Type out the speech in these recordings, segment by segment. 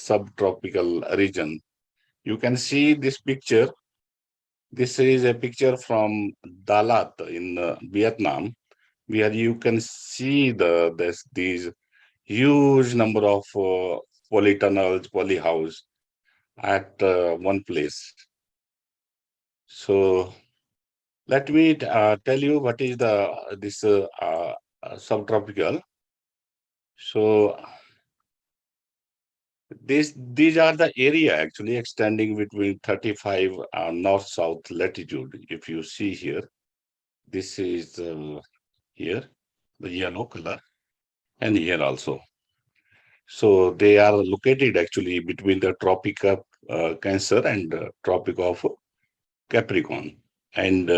subtropical region. You can see this picture. This is a picture from Dalat in Vietnam, where you can see these huge number of polytunnels, polyhouse at one place. So let me tell you what is this subtropical. So these are the area actually extending between 35 north-south latitude. If you see here, this is here, the yellow color, and here also. So they are located actually between the Tropic of Cancer and Tropic of Capricorn. And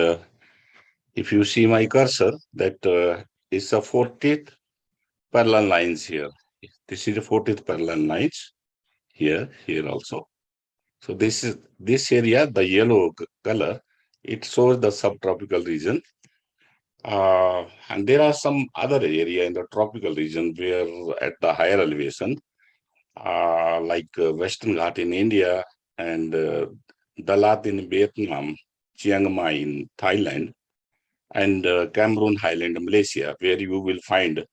if you see my cursor, that is a 40th parallel lines here. This is the 40th parallel lines here also. So this area, the yellow color, it shows the subtropical region. And there are some other area in the tropical region where at the higher elevation, like Western Ghats in India and Dalat in Vietnam, Chiang Mai in Thailand, and Cameron Highlands in Malaysia, where you will find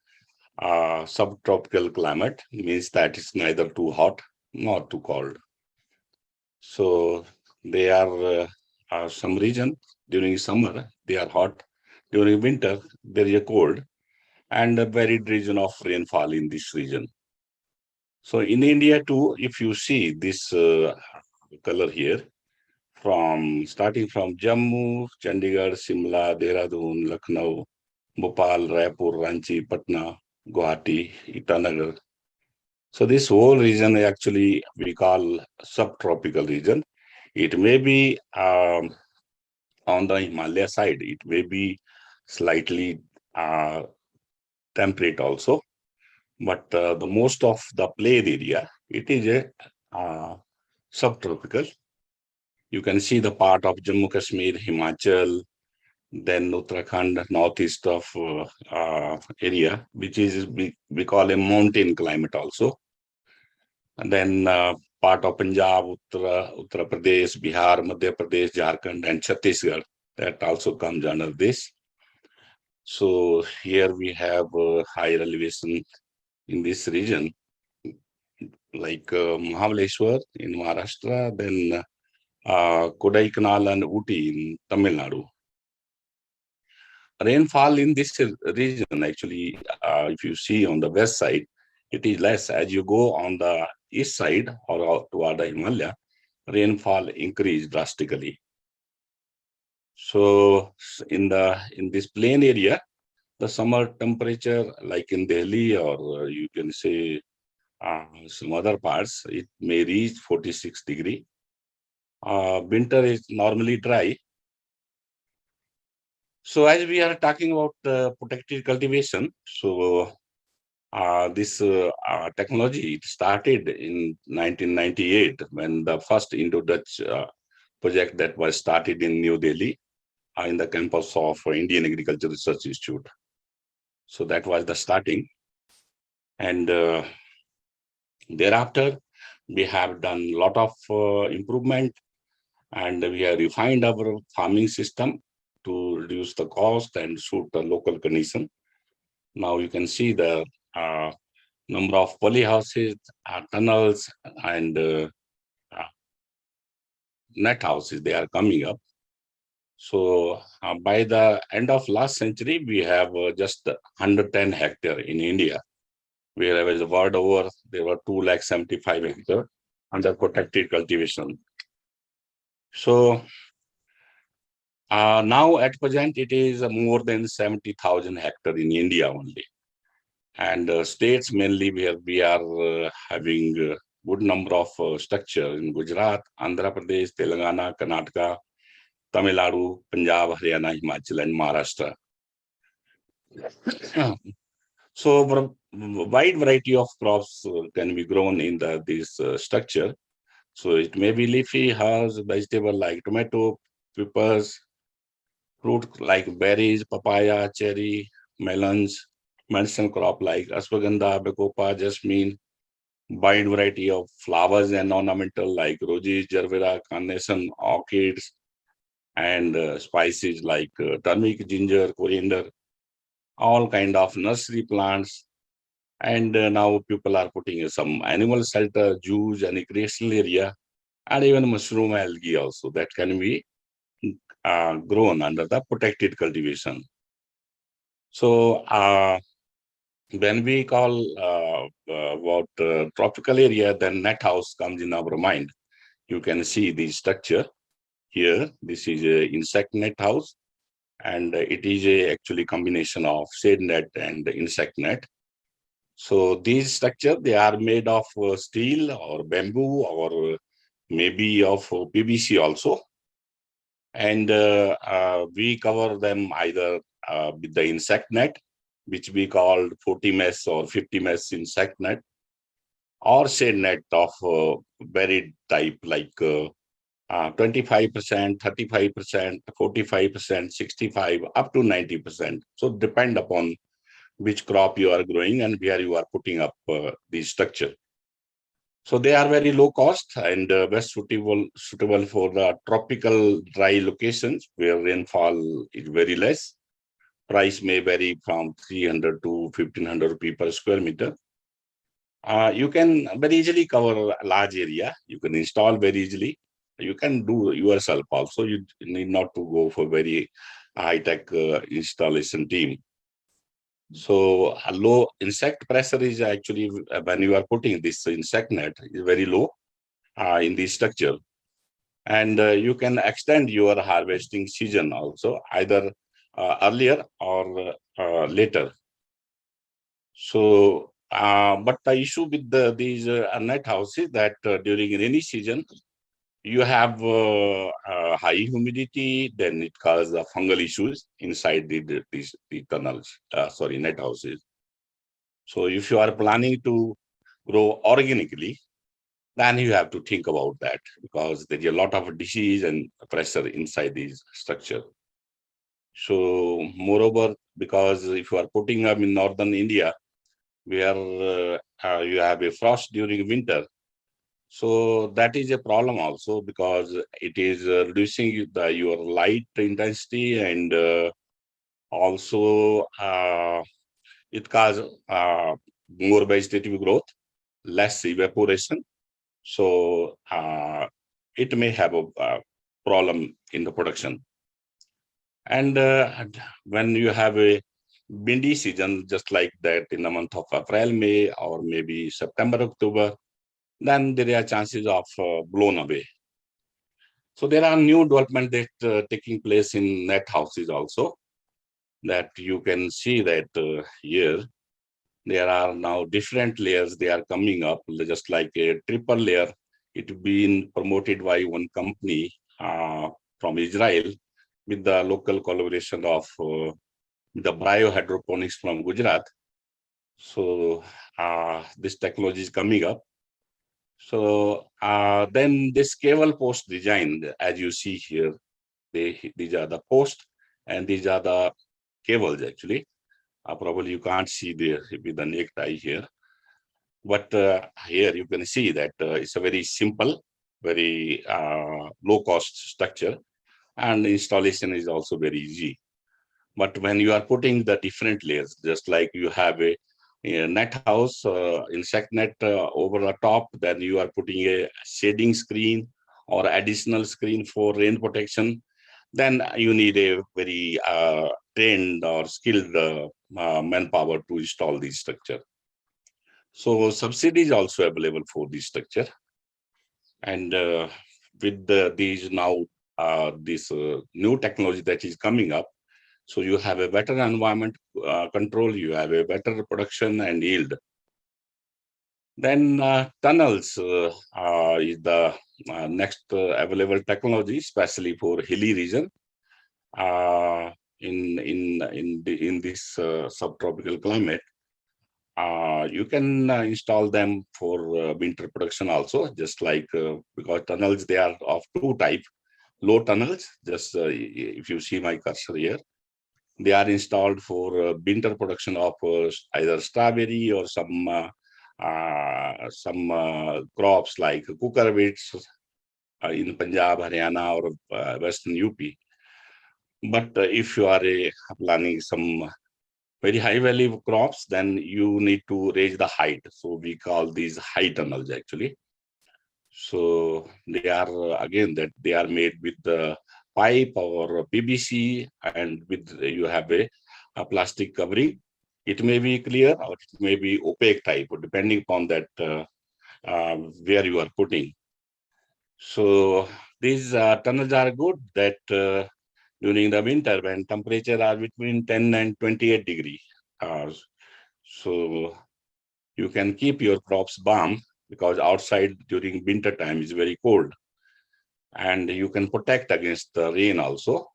subtropical climate, means that it's neither too hot nor too cold. So they are some region during summer, they are hot. During winter, there is a cold and a varied region of rainfall in this region. So in India too, if you see this color here, starting from Jammu, Chandigarh, Simla, Dehradun, Lucknow, Bhopal, Raipur, Ranchi, Patna, Guwahati, Itanagar. So this whole region actually we call subtropical region. It may be on the Himalaya side, it may be slightly temperate also, but the most of the plain area, it is a subtropical. You can see the part of Jammu Kashmir, Himachal, then Uttarakhand, northeast of area, which is we call a mountain climate also. And then part of Punjab, Uttar Pradesh, Bihar, Madhya Pradesh, Jharkhand, and Chhattisgarh, that also comes under this. So here we have higher elevation in this region, like Mahabaleshwar in Maharashtra, then Kodaikanal and Ooty in Tamil Nadu. Rainfall in this region, actually, if you see on the west side, it is less. As you go on the east side or toward the Himalaya, rainfall increase drastically. So in this plain area, the summer temperature, like in Delhi or you can say some other parts, it may reach 46 degree. Winter is normally dry. So as we are talking about protected cultivation, so this technology it started in 1998 when the first Indo-Dutch project that was started in New Delhi in the campus of Indian Agriculture Research Institute. So that was the starting. And thereafter, we have done a lot of improvement and we have refined our farming system to reduce the cost and suit the local condition. Now you can see the number of polyhouses, tunnels, and net houses, they are coming up. So by the end of last century, we have just 110 hectare in India, whereas the world over, there were 275 hectare under protected cultivation. So now at present, it is more than 70,000 hectare in India only. And states mainly where we are having a good number of structure in Gujarat, Andhra Pradesh, Telangana, Karnataka, Tamil Nadu, Punjab, Haryana, Himachal, and Maharashtra. So a wide variety of crops can be grown in this structure. So it may be leafy, herbs, vegetable like tomato, peppers, fruit like berries, papaya, cherry, melons, medicine crop like ashwagandha, bacopa, jasmine, wide variety of flowers and ornamental like roses, gervera, carnation, orchids, and spices like turmeric, ginger, coriander, all kind of nursery plants. And now people are putting some animal shelter, juice, and recreational area, and even mushroom algae also that can be grown under the protected cultivation. So when we call about tropical area, then net house comes in our mind. You can see the structure here. This is a insect net house, and it is a actually combination of shade net and insect net. So these structure, they are made of steel or bamboo or maybe of PVC also. And we cover them either with the insect net, which we called 40 mesh or 50 mesh insect net, or shade net of varied type like 25%, 35%, 45%, 65, up to 90%. So depend upon which crop you are growing and where you are putting up the structure. So they are very low cost and best suitable for the tropical dry locations where rainfall is very less. Price may vary from 300 to 1500 rupees per square meter. You can very easily cover a large area. You can install very easily. You can do yourself also. You need not to go for very high-tech installation team. So a low insect pressure is actually when you are putting this insect net is very low in the structure. And you can extend your harvesting season also either earlier or later. So, but the issue with these net houses that during rainy season, you have high humidity, then it causes fungal issues inside the tunnels, net houses. So if you are planning to grow organically, then you have to think about that because there is a lot of disease and pressure inside these structure. So moreover, because if you are putting them in northern India, where you have a frost during winter, so that is a problem also because it is reducing your light intensity and also it causes more vegetative growth, less evaporation. So it may have a problem in the production. And when you have a windy season, just like that in the month of April, May, or maybe September, October, then there are chances of blown away. So there are new development that taking place in net houses also that you can see that here there are now different layers. They are coming up just like a triple layer. It been promoted by one company from Israel with the local collaboration of the biohydroponics from Gujarat. So this technology is coming up. So then this cable post design, as you see here, these are the posts and these are the cables actually. Probably you can't see there with the naked eye here. But here you can see that it's a very simple, very low cost structure and installation is also very easy. But when you are putting the different layers, just like you have a net house, insect net over the top, then you are putting a shading screen or additional screen for rain protection, then you need a very trained or skilled manpower to install this structure. So subsidy is also available for this structure. And with these now, this new technology that is coming up, so you have a better environment control, you have a better production and yield. Then tunnels is the next available technology, especially for hilly region in this subtropical climate. You can install them for winter production also, just like because tunnels, they are of two types. Low tunnels, just if you see my cursor here, they are installed for winter production of either strawberry or some some crops like cooker wheats in Punjab, Haryana, or Western UP. But if you are planning some very high value crops, then you need to raise the height. So we call these high tunnels actually. So they are again that they are made with the pipe or PVC, and with you have a plastic covering. It may be clear or it may be opaque type, depending upon that where you are putting. So these tunnels are good that during the winter when temperature are between 10 and 28 degree. So you can keep your crops warm because outside during winter time is very cold, and you can protect against the rain also.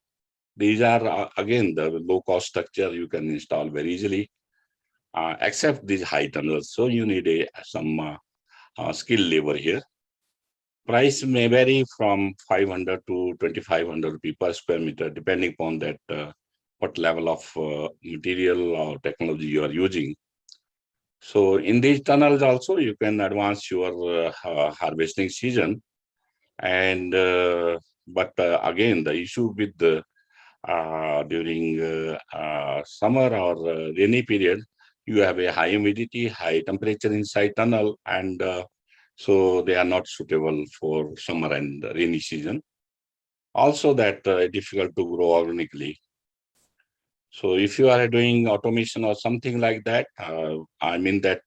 These are again the low cost structure you can install very easily, except these high tunnels. So you need some skill labor here. Price may vary from 500 to 2,500 rupees per square meter, depending upon that what level of material or technology you are using. So in these tunnels also, you can advance your harvesting season. And but again, the issue with the during summer or rainy period, you have a high humidity, high temperature inside tunnel, and so they are not suitable for summer and rainy season. Also, that difficult to grow organically. So if you are doing automation or something like that, I mean that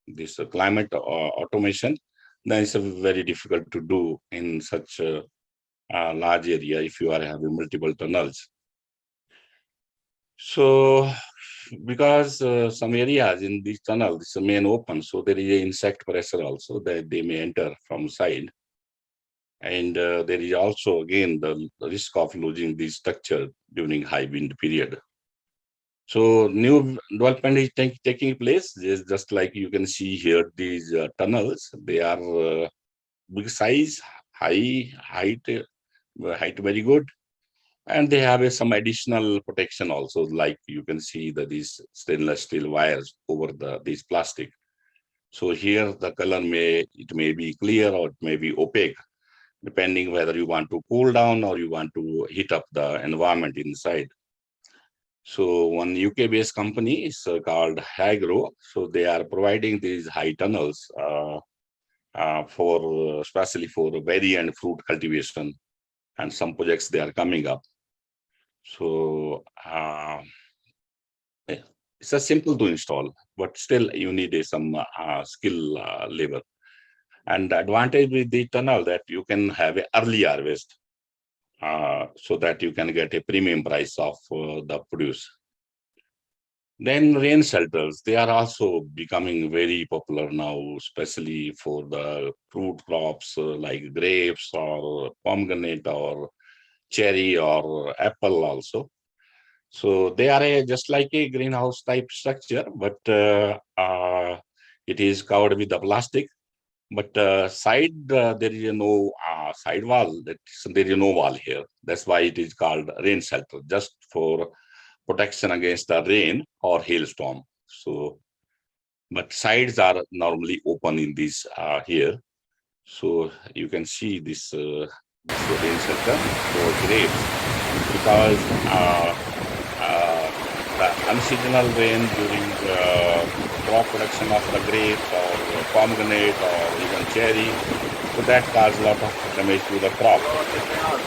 this climate automation, then it's very difficult to do in such a large area if you are having multiple tunnels. So because some areas in these tunnels is main open, so there is a insect pressure also that they may enter from side. And there is also again the risk of losing this structure during high wind period. So new development is taking place. Just like you can see here, these tunnels, they are big size, height very good. And they have some additional protection also, like you can see that these stainless steel wires over these plastic. So here the color it may be clear or it may be opaque, depending whether you want to cool down or you want to heat up the environment inside. So one UK-based company is called Hagro. So they are providing these high tunnels for especially for berry and fruit cultivation, and some projects they are coming up. So it's a simple to install, but still you need some skill labor. And the advantage with the tunnel that you can have an early harvest, so that you can get a premium price of the produce. Then rain shelters, they are also becoming very popular now, especially for the fruit crops like grapes or pomegranate or cherry or apple also. So they are just like a greenhouse type structure, but it is covered with the plastic. But side, there is no side wall. There is no wall here. That's why it is called rain shelter, just for protection against the rain or hailstorm. So, but sides are normally open in this here. So you can see this, this rain shelter for grapes, because the unseasonal rain during crop production of the grapes or pomegranate or even cherry, so that causes a lot of damage to the crop.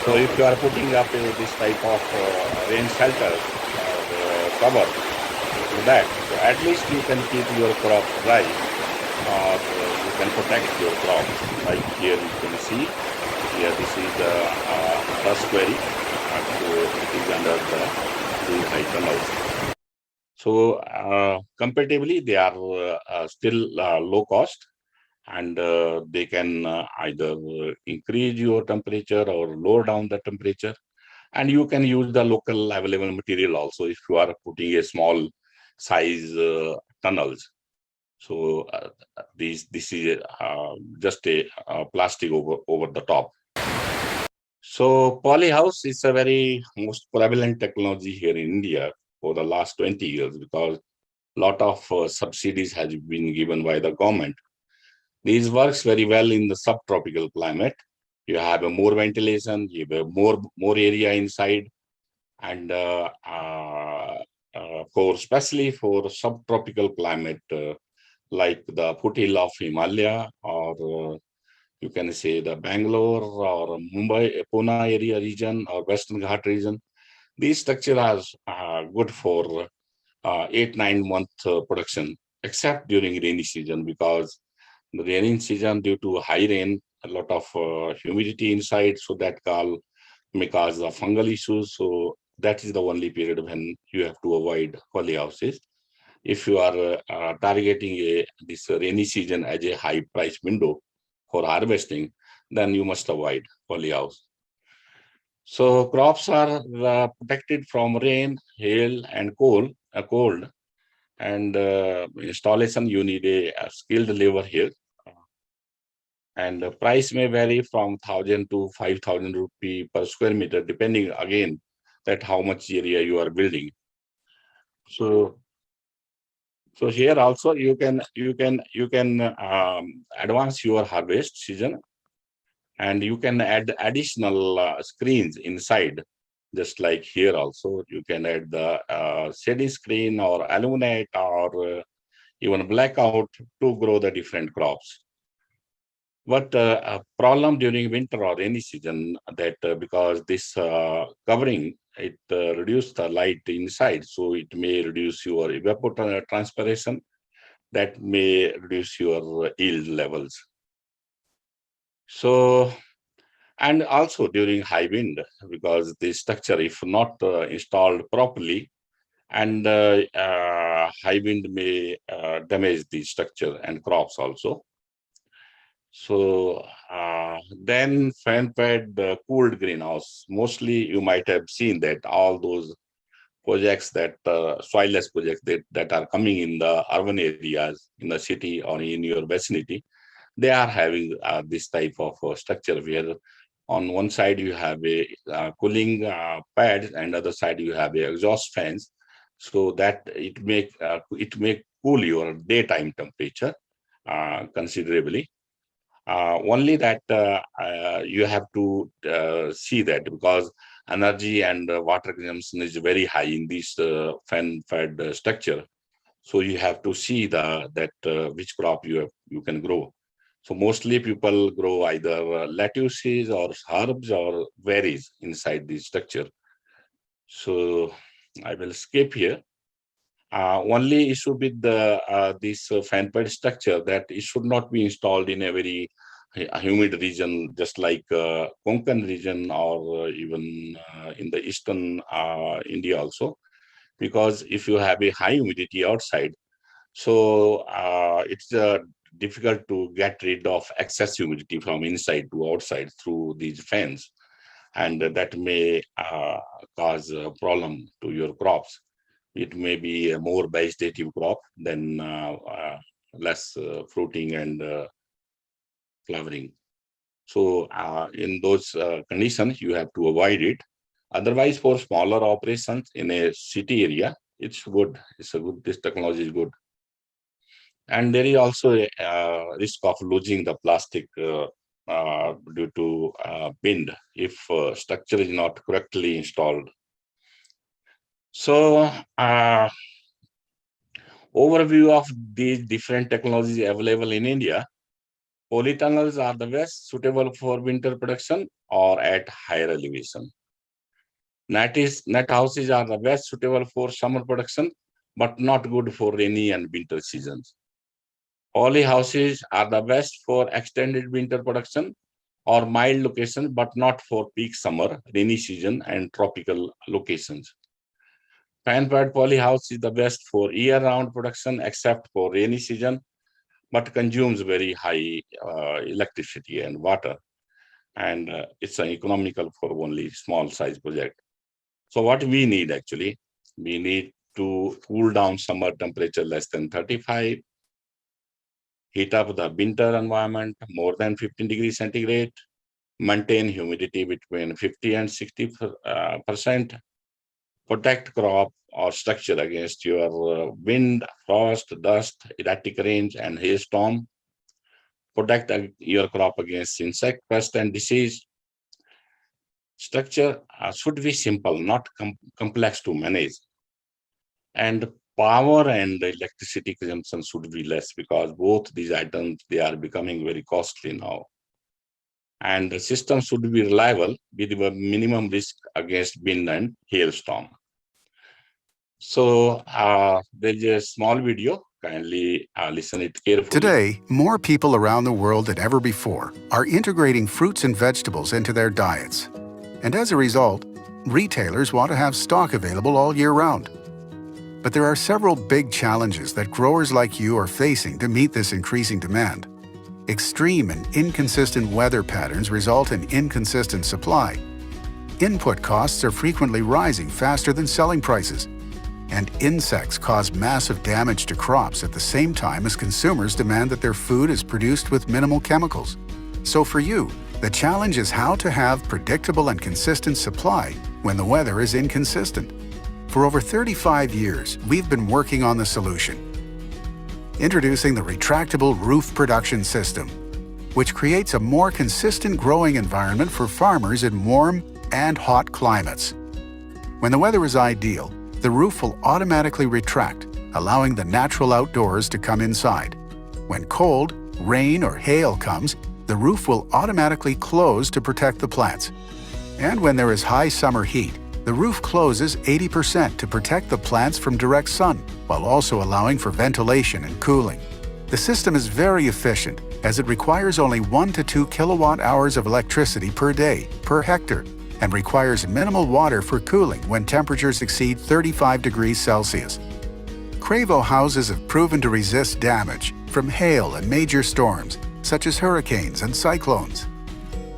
So if you are putting up this type of rain shelter or cover to that, so at least you can keep your crop dry, or you can protect your crop. Like here you can see, here this is the first query, so it is under the high tunnels. So comparatively, they are still low cost, and they can either increase your temperature or lower down the temperature. And you can use the local available material also if you are putting a small size tunnels. So this is just a plastic over the top. So polyhouse is a very most prevalent technology here in India for the last 20 years, because Lot of subsidies has been given by the government. These works very well in the subtropical climate. You have a more ventilation, you have a more area inside, and for especially for subtropical climate like the foothill of Himalaya, or you can say the Bangalore or Mumbai, Pune area region or Western Ghat region. These structures are good for 8-9 month production, except during rainy season, because the rainy season due to high rain, a lot of humidity inside, so that may cause the fungal issues. So that is the only period when you have to avoid polyhouses. If you are targeting this rainy season as a high price window for harvesting, then you must avoid polyhouse. So crops are protected from rain, hail, and cold. And installation, you need a skilled labor here. And the price may vary from 1,000 to 5,000 rupee per square meter, depending again that how much area you are building. So here also you can advance your harvest season, and you can add additional screens inside. Just like here also, you can add the shading screen or illuminate or even blackout to grow the different crops. But a problem during winter or rainy season that because this covering, it reduce the light inside, so it may reduce your evapotranspiration, that may reduce your yield levels. So, and also during high wind, because the structure, if not installed properly, and high wind may damage the structure and crops also. So then fan-fed cooled greenhouse. Mostly you might have seen that all those projects that soilless projects that are coming in the urban areas, in the city or in your vicinity, they are having this type of structure where on one side you have a cooling pad and other side you have a exhaust fans, so that it make cool your daytime temperature considerably. Only that you have to see that, because energy and water consumption is very high in this fan-fed structure. So you have to see that which crop you can grow. So mostly people grow either lettuces or herbs or berries inside this structure. So I will skip here. Only issue with this fan-fed structure, that it should not be installed in a very humid region, just like Konkan region, or even in the eastern India also, because if you have a high humidity outside, so it's difficult to get rid of excess humidity from inside to outside through these fans, and that may cause a problem to your crops. It may be a more vegetative crop than less fruiting and flowering. So in those conditions, you have to avoid it. Otherwise, for smaller operations in a city area, it's good. This technology is good. And there is also a risk of losing the plastic due to wind if structure is not correctly installed. So overview of these different technologies available in India. Polytunnels are the best suitable for winter production or at higher elevation. Net houses are the best suitable for summer production, but not good for rainy and winter seasons. Poly houses are the best for extended winter production or mild locations, but not for peak summer, rainy season, and tropical locations. Fan-fed poly house is the best for year-round production, except for rainy season, but consumes very high electricity and water, and it's economical for only small size project. So what we need actually, we need to cool down summer temperature less than 35, heat up the winter environment more than 15 degrees centigrade, maintain humidity between 50 and 60%, protect crop or structure against your wind, frost, dust, erratic rains, and hailstorm. Protect your crop against insect, pest, and disease. Structure should be simple, not complex to manage. And power and electricity consumption should be less because both these items, they are becoming very costly now. And the system should be reliable with a minimum risk against wind and hailstorm. So there's a small video. Kindly listen it carefully. Today, more people around the world than ever before are integrating fruits and vegetables into their diets. And as a result, retailers want to have stock available all year round. But there are several big challenges that growers like you are facing to meet this increasing demand. Extreme and inconsistent weather patterns result in inconsistent supply. Input costs are frequently rising faster than selling prices. And insects cause massive damage to crops at the same time as consumers demand that their food is produced with minimal chemicals. So for you, the challenge is how to have predictable and consistent supply when the weather is inconsistent. For over 35 years, we've been working on the solution. Introducing the Retractable Roof Production System, which creates a more consistent growing environment for farmers in warm and hot climates. When the weather is ideal, the roof will automatically retract, allowing the natural outdoors to come inside. When cold, rain, or hail comes, the roof will automatically close to protect the plants. And when there is high summer heat, the roof closes 80% to protect the plants from direct sun, while also allowing for ventilation and cooling. The system is very efficient, as it requires only 1 to 2 kilowatt-hours of electricity per day, per hectare, and requires minimal water for cooling when temperatures exceed 35 degrees Celsius. Cravo houses have proven to resist damage from hail and major storms, such as hurricanes and cyclones.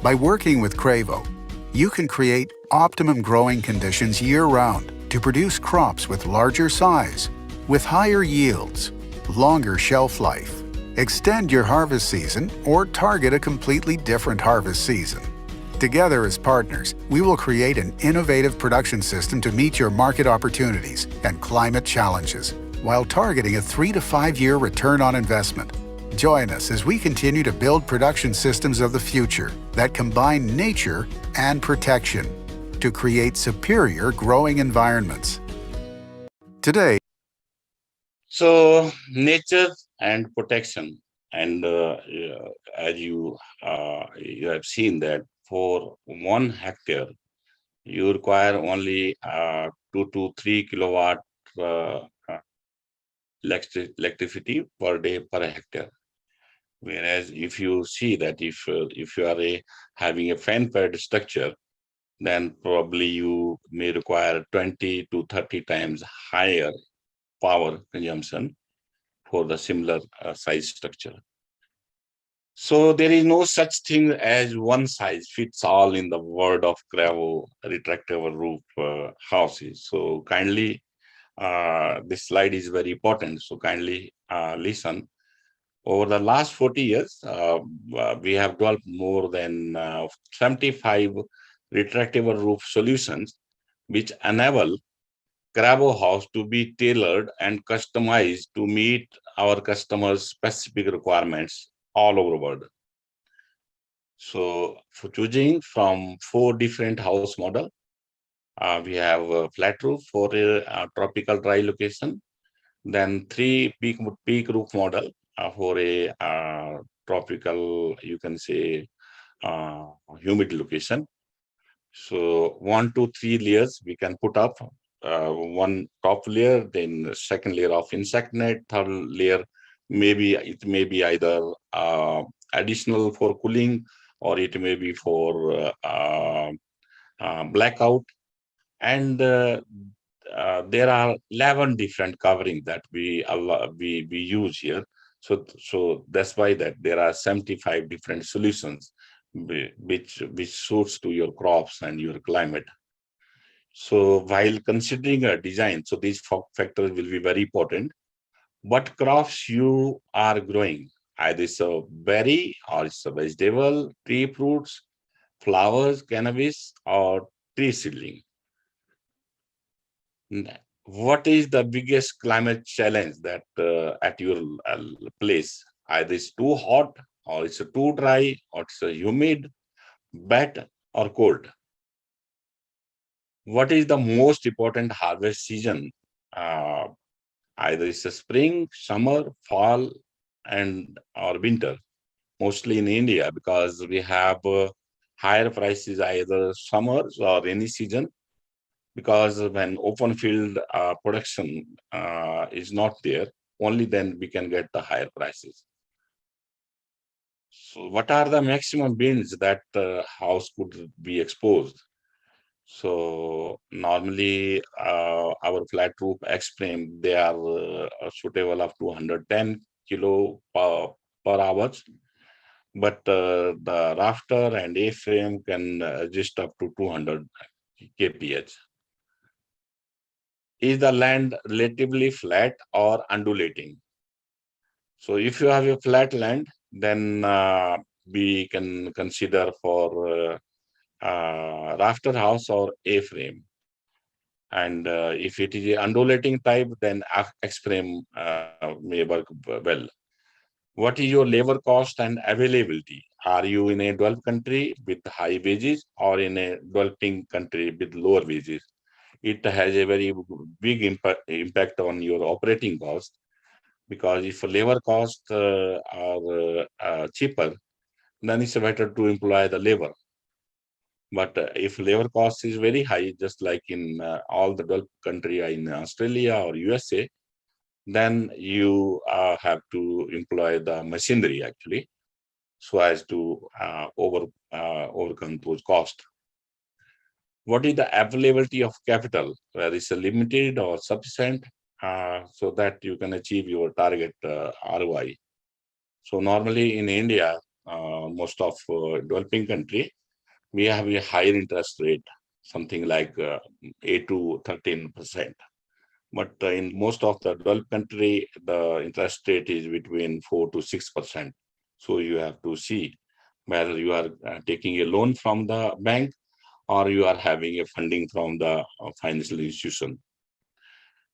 By working with Cravo, you can create optimum growing conditions year-round to produce crops with larger size, with higher yields, longer shelf life, extend your harvest season, or target a completely different harvest season. Together as partners, we will create an innovative production system to meet your market opportunities and climate challenges, while targeting a 3 to 5 year return on investment. Join us as we continue to build production systems of the future that combine nature and protection to create superior growing environments. Today, So nature and protection, and as you have seen that for 1 hectare, you require only 2 to 3 kilowatt uh, uh, electricity per day per hectare. Whereas if you see that if you are having a fan fed structure, then probably you may require 20 to 30 times higher power consumption for the similar size structure. So there is no such thing as one size fits all in the world of Cravo retractable roof houses. So kindly, this slide is very important. So kindly listen. Over the last 40 years, we have developed more than 75 retractable roof solutions, which enable Cravo house to be tailored and customized to meet our customers' specific requirements all over the world. So for choosing from 4 different house model, we have a flat roof for a tropical dry location, then 3 peak roof model for a tropical, you can say, humid location. So 1 to 3 layers we can put up, one top layer, then second layer of insect net, third layer maybe it may be either additional for cooling, or it may be for blackout. And there are 11 different coverings that we use here. So that's why that there are 75 different solutions which suits to your crops and your climate. So while considering a design, so these factors will be very important. What crops you are growing, either it's a berry or it's a vegetable, tree fruits, flowers, cannabis, or tree seedling. What is the biggest climate challenge that at your place? Either it's too hot, or it's too dry, or it's humid, wet, or cold. What is the most important harvest season? Uh, Either it's a spring, summer, fall, and or winter. Mostly in India, because we have higher prices either summers or rainy season. Because when open field production is not there, only then we can get the higher prices. So what are the maximum winds that house could be exposed? So normally our flat roof X frame, they are suitable up to 110 kilo per hours, but the rafter and A frame can adjust up to 200 kph. Is the land relatively flat or undulating? So if you have a flat land, then we can consider for rafter house or A frame. And if it is a undulating type, then X frame may work well. What is your labor cost and availability? Are you in a developed country with high wages or in a developing country with lower wages? It has a very big impact on your operating cost, because if labor costs are cheaper, then it's better to employ the labor. But if labor cost is very high, just like in all the developed country in Australia or USA, then you have to employ the machinery actually, so as to overcome those costs. What is the availability of capital, whether it's limited or sufficient, so that you can achieve your target ROI? So normally in India, most of developing country, we have a higher interest rate, something like 8 to 13%. But in most of the developed country, the interest rate is between 4 to 6%. So you have to see whether you are taking a loan from the bank or you are having a funding from the financial institution.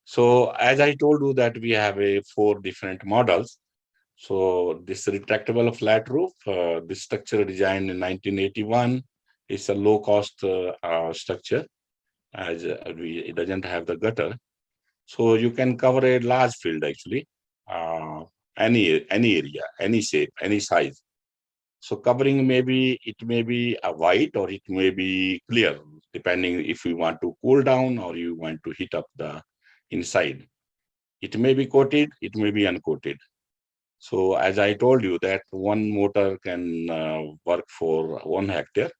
So as I told you that we have a 4 different models. So this retractable flat roof, this structure designed in 1981, is a low cost structure, as it doesn't have the gutter. So you can cover a large field actually, uh, any area, any shape, any size. So covering it may be a white or it may be clear, depending if you want to cool down or you want to heat up the inside. It may be coated, it may be uncoated. So as I told you that one motor can work for 1 hectare,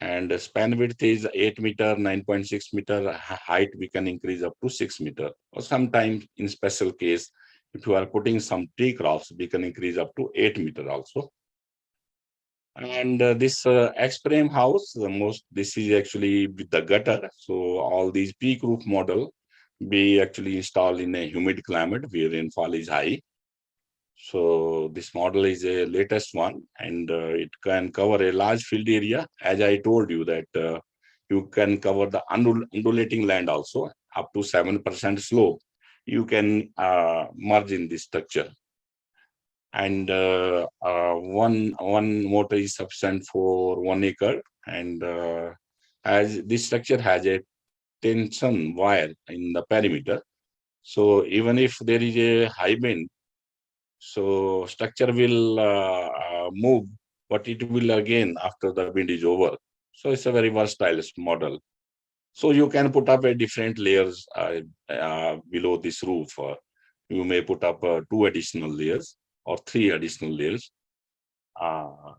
and the span width is 8 meter, 9.6 meter, height we can increase up to 6 meter. Or sometimes in special case, if you are putting some tree crops, we can increase up to 8 meter also. And this X-frame house, this is actually with the gutter. So all these peak roof model, we actually install in a humid climate where rainfall is high. So this model is a latest one, and it can cover a large field area. As I told you that you can cover the undulating land also, up to 7% slope. You can merge in this structure. And one motor is sufficient for 1 acre. And as this structure has a tension wire in the perimeter, so even if there is a high wind, so structure will move, but it will again after the wind is over. So it's a very versatile model. So you can put up a different layers below this roof. You may put up 2 additional layers or 3 additional layers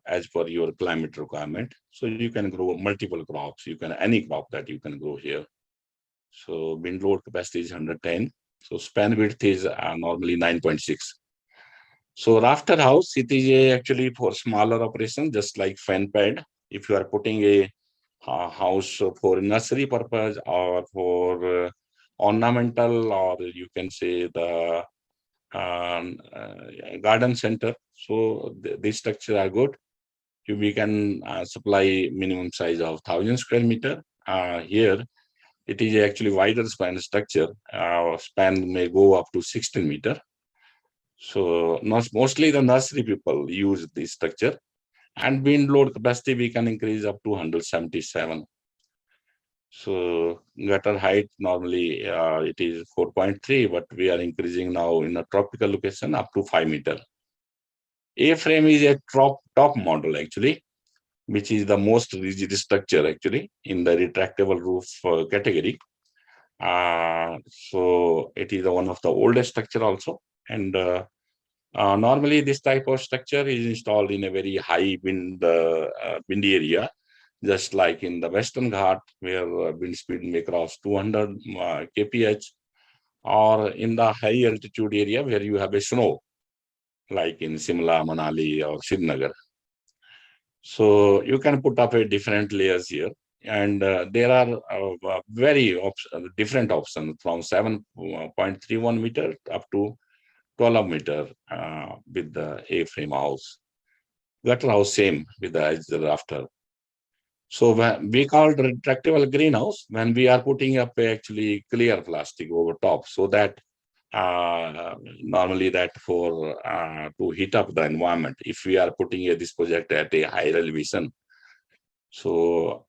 as per your climate requirement. So you can grow multiple crops. You can any crop that you can grow here. So wind load capacity is 110. So span width is normally 9.6. So rafter house, it is actually for smaller operation, just like fan pad. If you are putting a house for nursery purpose or for ornamental, or you can say the garden center. So these structures are good. We can supply minimum size of 1,000 square meter. Here, It is actually wider span structure. Span may go up to 16 meter. So mostly the nursery people use this structure, and wind load capacity we can increase up to 177. So gutter height normally it is 4.3, but we are increasing now in a tropical location up to 5 meter. A-frame is a top model actually, which is the most rigid structure actually in the retractable roof category. So it is one of the oldest structure also. And normally this type of structure is installed in a very high windy area, just like in the Western Ghats, where wind speed may cross 200 kph, or in the high altitude area where you have a snow, like in Simla, Manali, or Srinagar. So you can put up a different layers here, and there are very different options from 7.31 meter up to 12 meter with the A-frame house. Gutter house same with the edge rafter. So we call retractable greenhouse when we are putting up actually clear plastic over top, so that normally that for to heat up the environment. If we are putting this project at a higher elevation, so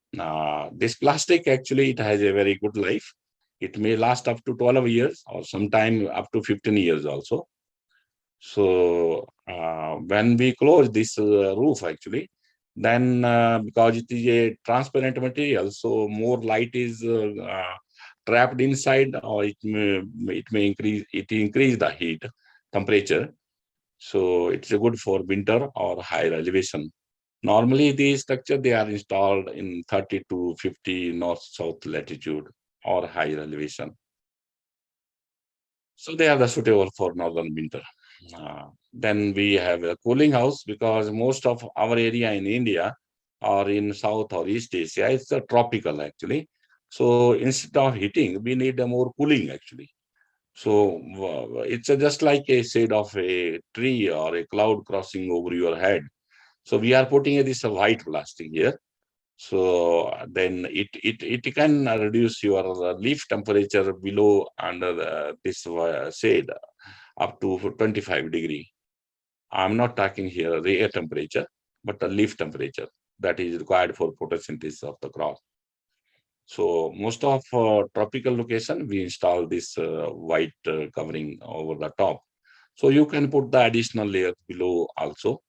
this plastic actually it has a very good life. It may last up to 12 years or sometime up to 15 years also. So when we close this roof actually, then because it is a transparent material, so more light is trapped inside, or it may increase the heat temperature. So it's good for winter or higher elevation. Normally these structure they are installed in 30 to 50 north south latitude or higher elevation. So they are the suitable for northern winter. Then we have a cooling house, because most of our area in India or in South or East Asia, it's a tropical actually. So instead of heating, we need a more cooling actually. So it's just like a shade of a tree or a cloud crossing over your head. So we are putting this white plastic here. So then it can reduce your leaf temperature below under this shade up to 25 degree. I'm not talking here the air temperature, but the leaf temperature that is required for photosynthesis of the crop. So most of tropical location, we install this white covering over the top. So you can put the additional layer below also.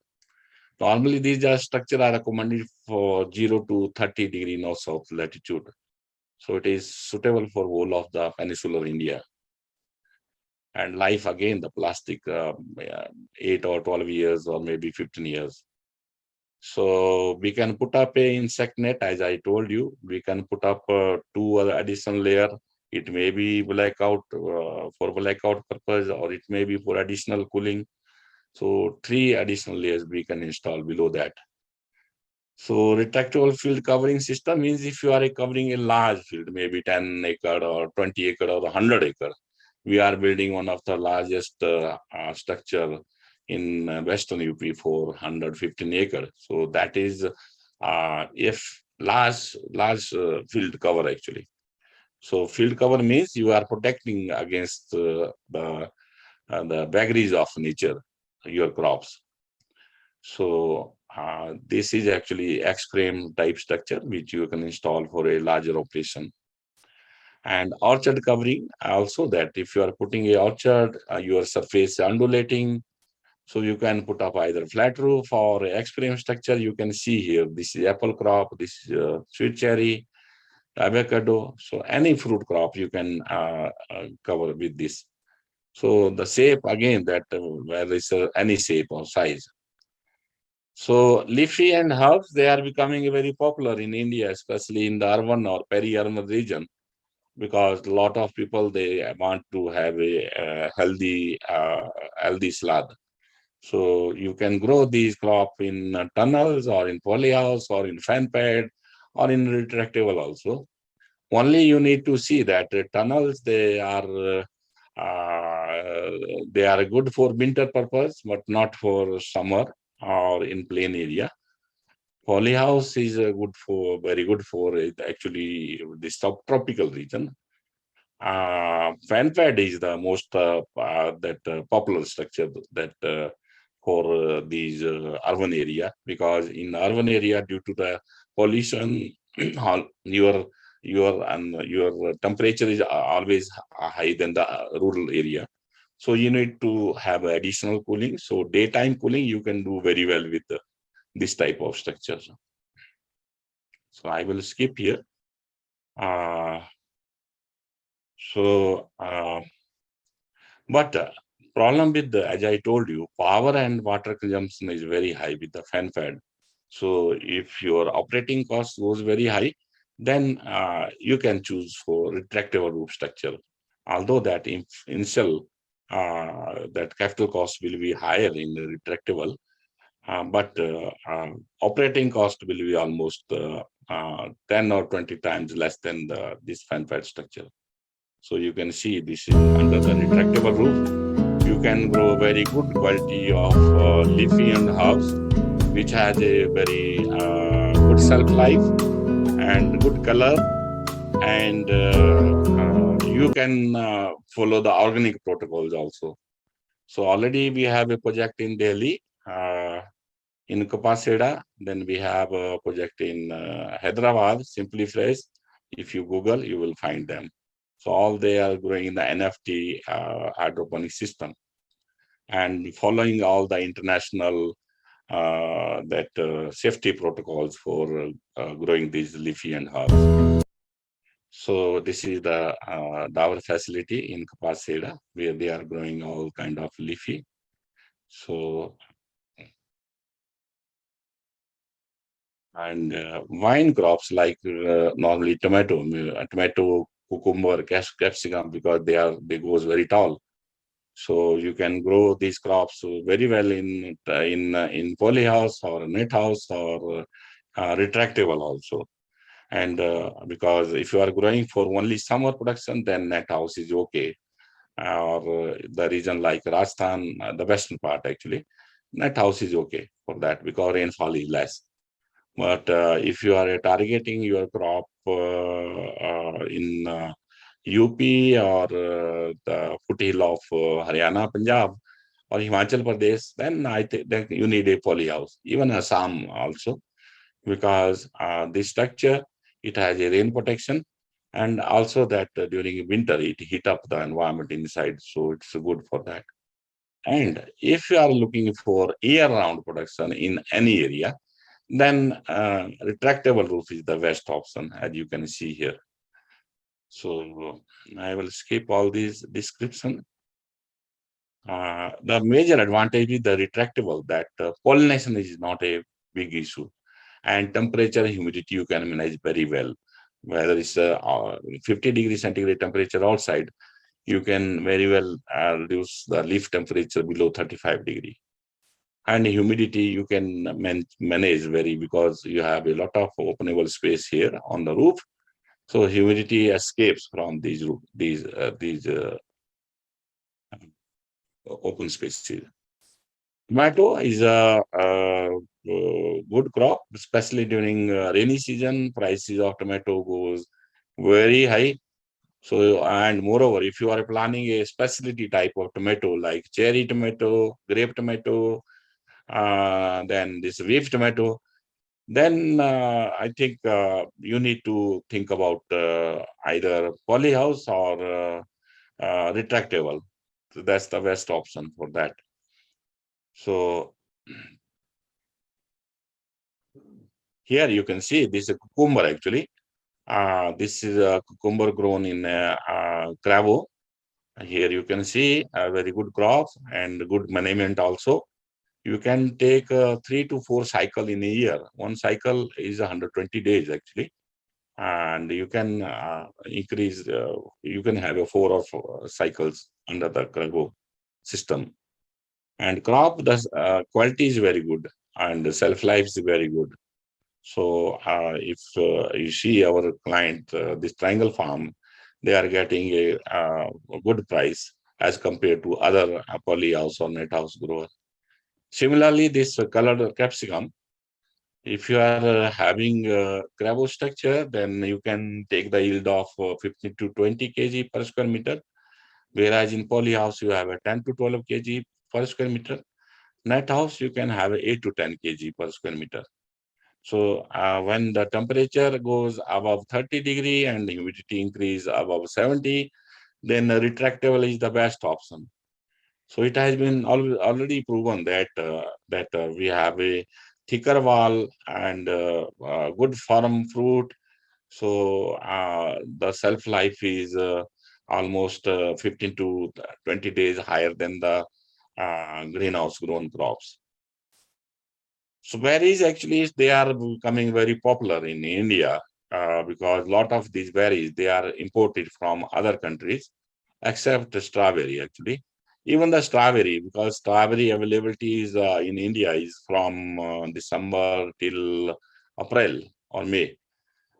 Normally, these structures are recommended for 0 to 30 degree north south latitude. So it is suitable for whole of the peninsular India. And life again, the plastic 8 or 12 years or maybe 15 years. So we can put up a insect net, as I told you. We can put up 2 other additional layer. It may be blackout for blackout purpose, or it may be for additional cooling. So 3 additional layers we can install below that. So retractable field covering system means if you are covering a large field, maybe 10 acre or 20 acre or 100 acre, we are building one of the largest structure in Western UP for 115 acre. So that is if large field cover actually. So field cover means you are protecting against the vagaries of nature, your crops. So this is actually X-frame type structure, which you can install for a larger operation. And orchard covering also, that if you are putting a orchard, your surface undulating, so you can put up either flat roof or X-frame structure. You can see here, this is apple crop, this is sweet cherry, avocado. So any fruit crop you can cover with this. So the shape again, that where is any shape or size. So leafy and herbs, they are becoming very popular in India, especially in the urban or peri-urban region, because a lot of people, they want to have a healthy slab. So you can grow these crop in tunnels or in polyhouse or in fan pad or in retractable also. Only you need to see that tunnels, they are good for winter purpose, but not for summer or in plain area. Polyhouse is very good for actually the subtropical region. Fan pad is the most popular structure that for these urban area, because in urban area, due to the pollution, your your temperature is always high than the rural area. So you need to have additional cooling. So daytime cooling you can do very well with this type of structure. So I will skip here. Uh, but problem with as I told you, power and water consumption is very high with the fan pad. So if your operating cost goes very high, then you can choose for retractable roof structure. Although that initial that capital cost will be higher in the retractable, but operating cost will be almost 10 or 20 times less than this fan pad structure. So you can see this is under the retractable roof. You can grow very good quality of leafy and herbs, which has a very good shelf life and good color. And you can follow the organic protocols also. So already we have a project in Delhi, in Kapaseda. Then we have a project in Hyderabad, Simply Fresh. If you Google, you will find them. So all they are growing in the NFT hydroponic system and following all the international safety protocols for growing these leafy and herbs. So this is the Dower facility in Kapaseda, where they are growing all kind of leafy. So and vine crops like normally tomato, cucumber, capsicum, because they goes very tall. So you can grow these crops very well in polyhouse or net house or retractable also. And because if you are growing for only summer production, then net house is okay. Or the region like Rajasthan, the western part actually, net house is okay for that because rainfall is less. But if you are targeting your crop in UP or the foothill of Haryana, Punjab, or Himachal Pradesh, then I think that you need a poly house, even Assam also, because this structure, it has a rain protection, and also that during winter it heat up the environment inside, so it's good for that. And if you are looking for year-round production in any area, then retractable roof is the best option, as you can see here. So I will skip all these description. The major advantage is the retractable, that pollination is not a big issue, and temperature, humidity you can manage very well. Whether it's 50 degrees centigrade temperature outside, you can very well reduce the leaf temperature below 35 degree. And humidity you can manage very, because you have a lot of openable space here on the roof. So humidity escapes from these open spaces. Tomato is a good crop, especially during rainy season. Prices of tomato goes very high. So, and moreover, if you are planning a specialty type of tomato like cherry tomato, grape tomato, then this leaf tomato, then I think you need to think about either polyhouse or retractable. So that's the best option for that. So here you can see this is a cucumber actually. This is a cucumber grown in Cravo. Here you can see a very good crop and good management also. You can take 3 to 4 cycle in a year. One cycle is 120 days actually. And you can increase, you can have a 4 or 4 cycles under the cargo system. And crop, the quality is very good and the shelf life is very good. So if you see our client, this triangle farm, they are getting a good price as compared to other poly house or net house grower. Similarly, this colored capsicum, If you are having cravo structure, then you can take the yield of 15 to 20 kg per square meter. Whereas in polyhouse, you have a 10 to 12 kg per square meter. Net house, you can have 8 to 10 kg per square meter. So when the temperature goes above 30 degree and humidity increase above 70, then retractable is the best option. So it has been already proven that we have a thicker wall and good firm fruit. So the shelf life is almost 15 to 20 days higher than the greenhouse grown crops. So berries actually they are becoming very popular in India because a lot of these berries they are imported from other countries, except the strawberry actually. Even the strawberry, because strawberry availability is in India is from December till April or May,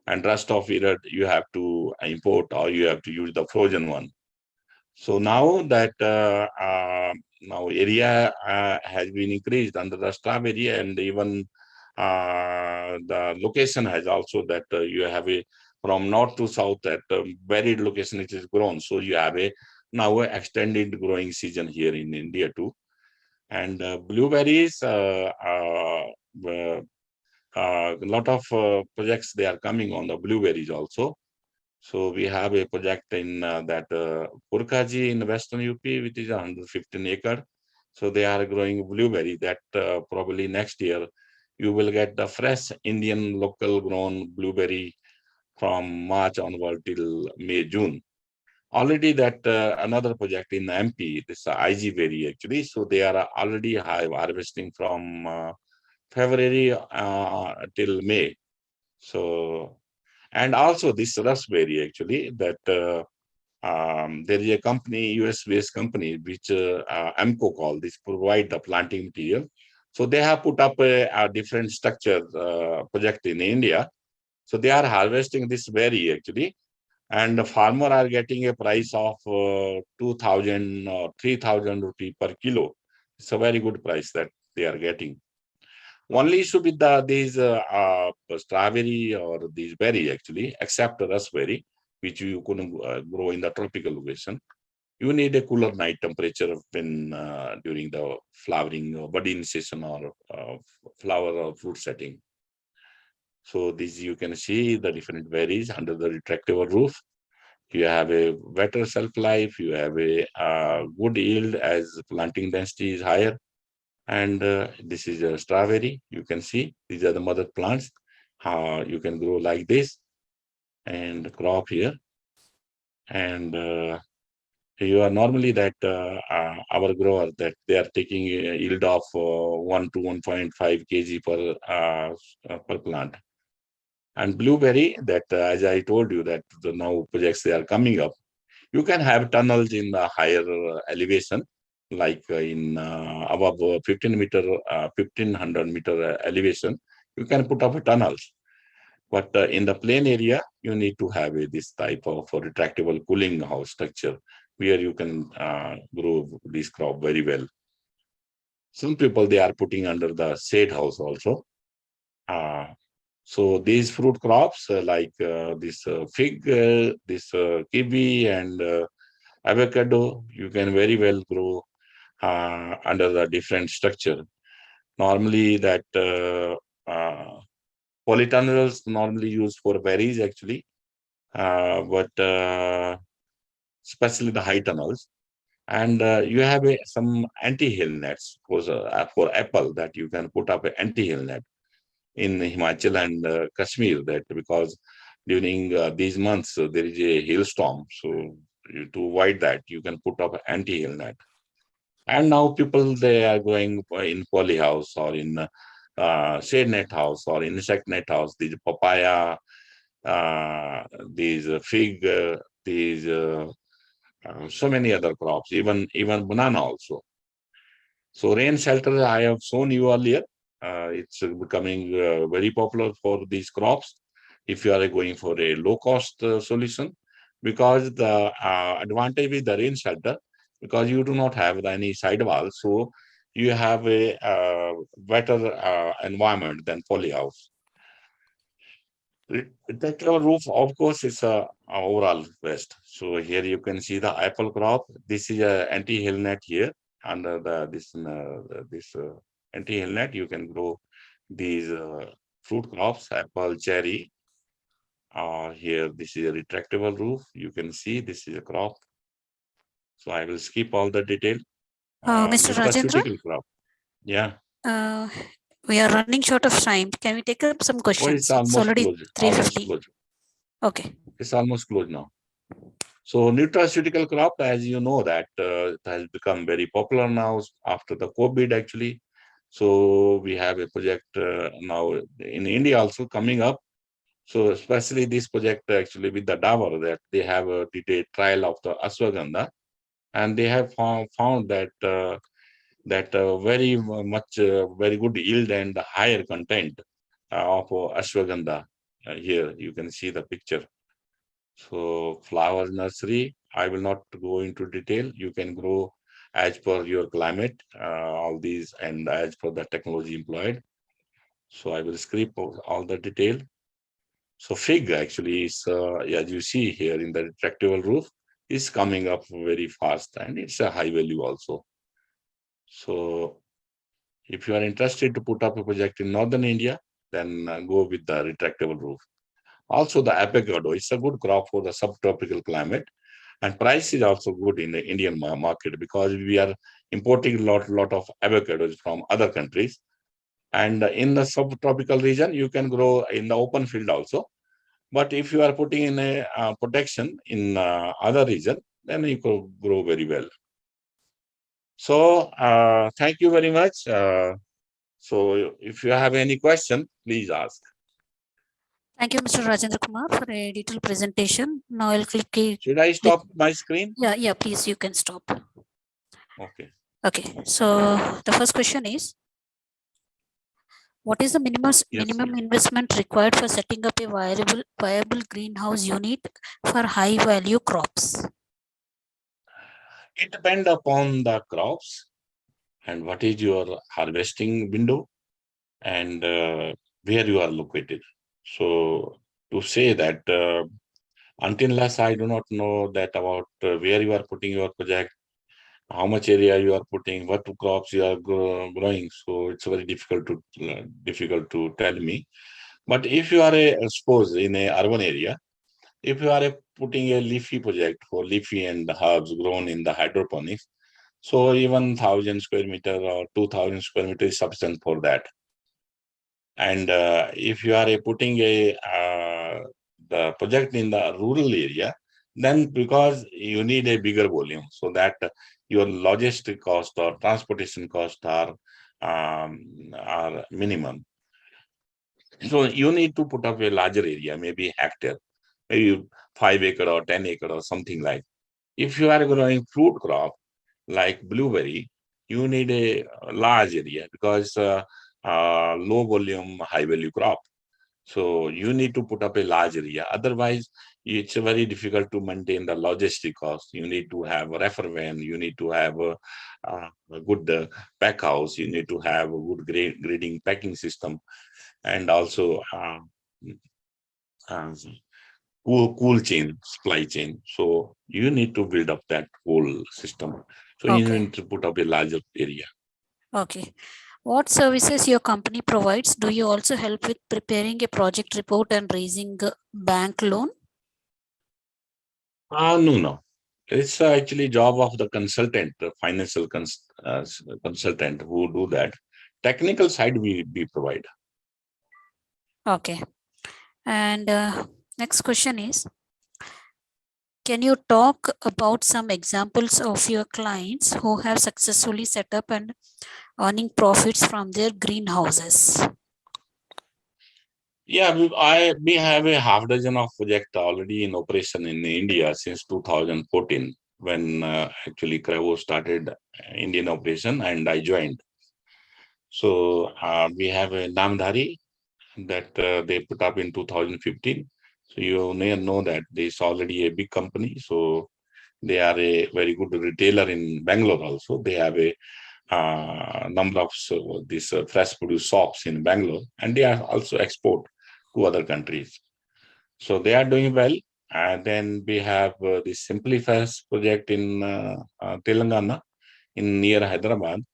and rest of it you have to import or you have to use the frozen one. So now that now area has been increased under the strawberry, and even the location has also that you have a from north to south at varied location it is grown. So you have a now a extended growing season here in India too. And blueberries, a lot of projects they are coming on the blueberries also. So we have a project in that Purkaji in Western UP, which is 115 acre. So they are growing blueberry that probably next year you will get the fresh Indian local grown blueberry from March onward till May, June. Already that another project in MP, this IG berry actually. So they are already harvesting from February till May. So and also this raspberry actually that there is a company, US-based company, which AMCO call this provide the planting material. So they have put up a different structure project in India. So they are harvesting this berry actually, and the farmer are getting a price of 2,000 or 3,000 rupee per kilo. It's a very good price that they are getting. Only issue with these strawberry or these berry actually, except raspberry, which you couldn't grow in the tropical location. You need a cooler night temperature when during the flowering or budding season or flower or fruit setting. So this you can see the different berries under the retractable roof. You have a better shelf life. You have a good yield as planting density is higher. And this is a strawberry. You can see these are the mother plants. You can grow like this and crop here. And you are normally that our grower that they are taking a yield of 1 to 1.5 kg per plant. And blueberry that as I told you that the now projects they are coming up. You can have tunnels in the higher elevation, like in above 1500 meter elevation. You can put up tunnels. But in the plain area, you need to have this type of retractable cooling house structure where you can grow this crop very well. Some people, they are putting under the shade house also. So these fruit crops like this fig, this kiwi and avocado, you can very well grow under the different structure. Normally that polytunnels normally used for berries actually, but especially the high tunnels. And you have some anti-hail nets for apple that you can put up an anti-hail net in Himachal and Kashmir that because during these months there is a hailstorm. So to avoid that, you can put up an anti-hail net. And now people, they are going in poly house or in shade net house or insect net house. These papaya, these fig, these so many other crops, even banana also. So rain shelter I have shown you earlier. It's becoming very popular for these crops if you are going for a low cost solution, because the advantage with the rain shelter, because you do not have any side wall, so you have a better environment than polyhouse. Retractable roof, of course, is overall best. So here you can see the apple crop. This is a anti-hail net here. Under this anti-hail net, you can grow these fruit crops, apple, cherry. Here, this is a retractable roof. You can see this is a crop. So I will skip all the detail. Mr. Rajendra, Nutraceutical crop. Yeah. We are running short of time. Can we take up some Oh, questions? it's almost already closed. 3:50. Okay. It's almost closed now. So nutraceutical crop, as you know, that it has become very popular now after the COVID actually. So we have a project now in India also coming up. So especially this project actually with the Dabur, that they have did a trial of the ashwagandha, and they have found that very much very good yield and higher content of ashwagandha. Here you can see the picture. So flower nursery, I will not go into detail. You can grow as per your climate, all these, and as per the technology employed. So I will skip all the detail. So fig actually is, as you see here in the retractable roof, is coming up very fast, and it's a high value also. So if you are interested to put up a project in northern India, then go with the retractable roof. Also, the avocado is a good crop for the subtropical climate, and price is also good in the Indian market because we are importing a lot of avocados from other countries. And in the subtropical region, you can grow in the open field also. But if you are putting in a protection in other region, then you could grow very well. So thank you very much. So if you have any question, please ask. Thank you, Mr. Rajendra Kumar, for a detailed presentation. Now I'll click. Should I stop my screen? Yeah, please, you can stop. Okay. Okay, so the first question is, what is the minimum investment required for setting up a viable greenhouse unit for high value crops? It depends upon the crops and what is your harvesting window and where you are located. So to say that until unless I do not know that about where you are putting your project, how much area you are putting, what crops you are growing, so it's very difficult to tell me. But if you are suppose in a urban area, if you are putting a leafy project for leafy and herbs grown in the hydroponics, so even 1,000 square meter or 2,000 square meter is sufficient for that. And if you are putting the project in the rural area, then because you need a bigger volume, so that your logistic cost or transportation cost are minimum. So you need to put up a larger area, maybe hectare, maybe 5 acre or 10 acre or something like. If you are growing fruit crop like blueberry, you need a large area because low volume, high value crop. So you need to put up a large area. Otherwise, it's very difficult to maintain the logistic cost. You need to have a reefer van. You need to have a good pack house. You need to have a good grading packing system, and also cool chain, supply chain. So you need to build up that whole system. So you need to put up a larger area. Okay. What services your company provides? Do you also help with preparing a project report and raising a bank loan? No. It's actually job of the consultant, the financial consultant who do that. Technical side we provide. Okay. And next question is, can you talk about some examples of your clients who have successfully set up and earning profits from their greenhouses? Yeah, we have a half dozen of project already in operation in India since 2014 when actually Cravo started Indian operation and I joined. So we have a Namdhari that they put up in 2015. So you may know that this already a big company. So they are a very good retailer in Bangalore also. They have a number of these fresh produce shops in Bangalore, and they are also export to other countries. So they are doing well. And then we have the Simplifast project in Telangana, in near Hyderabad.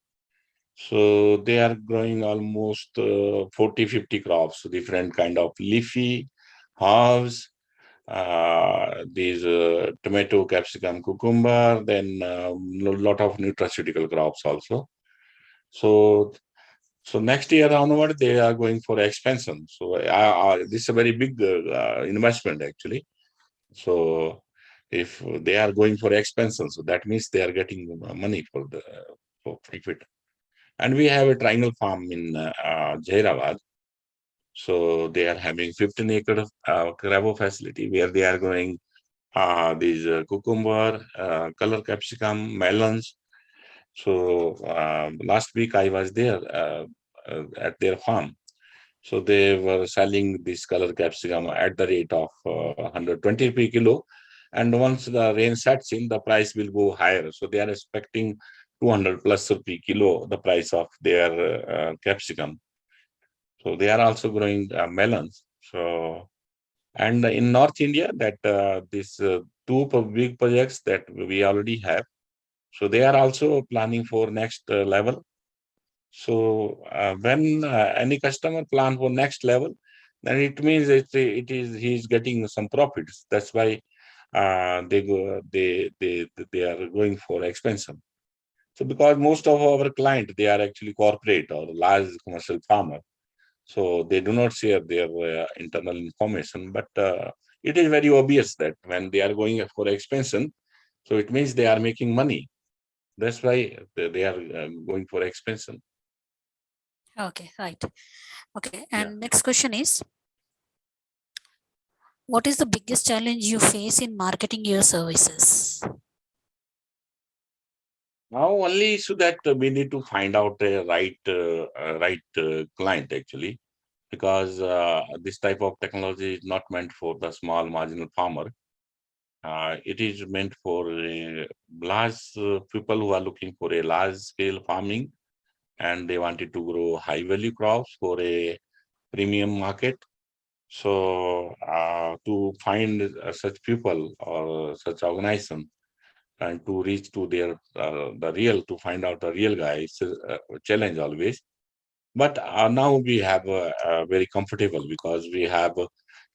So they are growing almost 40-50 crops, different kind of leafy, herbs, these tomato, capsicum, cucumber, then a lot of nutraceutical crops also. So next year onward, they are going for expansion. So this is a very big investment actually. So if they are going for expansion, so that means they are getting money for profit. And we have a triangle farm in Jairabad. So they are having 15-acre cravo facility where they are growing these cucumber, color capsicum, melons. So last week I was there at their farm. So they were selling this color capsicum at the rate of 120 per kilo. And once the rain sets in, the price will go higher. So they are expecting 200 plus per kilo, the price of their capsicum. So they are also growing melons. So, and in North India, that these two big projects that we already have. So they are also planning for next level. So when any customer plan for next level, then it means he's getting some profits. That's why they are going for expansion. So because most of our clients, they are actually corporate or large commercial farmer, so they do not share their internal information. But it is very obvious that when they are going for expansion, so it means they are making money. That's why they are going for expansion. Okay, right. Okay, and Yeah. next question is, what is the biggest challenge you face in marketing your services? Now only issue that we need to find out a right client actually, because this type of technology is not meant for the small marginal farmer. It is meant for large people who are looking for a large scale farming, and they wanted to grow high value crops for a premium market. So to find such people or such organization and to reach to their to find out the real guy is a challenge always. But now we have very comfortable because we have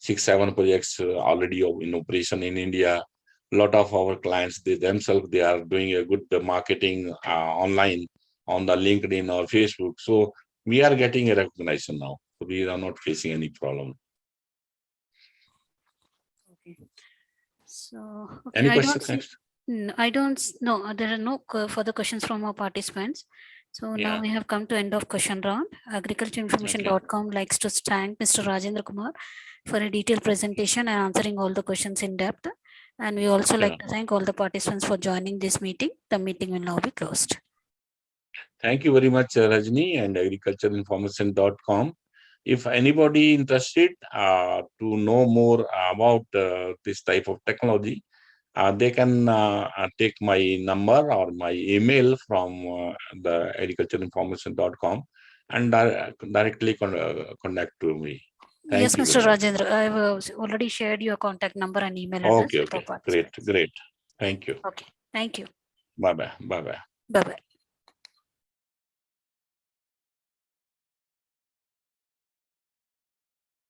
6-7 projects already in operation in India. A lot of our clients, they themselves, they are doing a good marketing online on the LinkedIn or Facebook. So we are getting a recognition now. So we are not facing any problem. Okay. So, okay, Any I don't questions see, next? I don't know. There are no further questions from our participants. So now Yeah. we have come to end of question round. Agricultureinformation.com likes to thank Mr. Rajendra Kumar for a detailed presentation and answering all the questions in depth. And we also like to thank all the participants for joining this meeting. The meeting will now be closed. Thank you very much, Rajni and agricultureinformation.com. If anybody interested to know more about this type of technology, they can take my number or my email from the agricultureinformation.com and directly contact to me. Yes, Thank you Mr. very much. Rajendra, I have already shared your contact number and email address Okay, with our okay. Great, participants. great. Thank you. Okay, thank you. Bye-bye. Bye-bye. Bye-bye.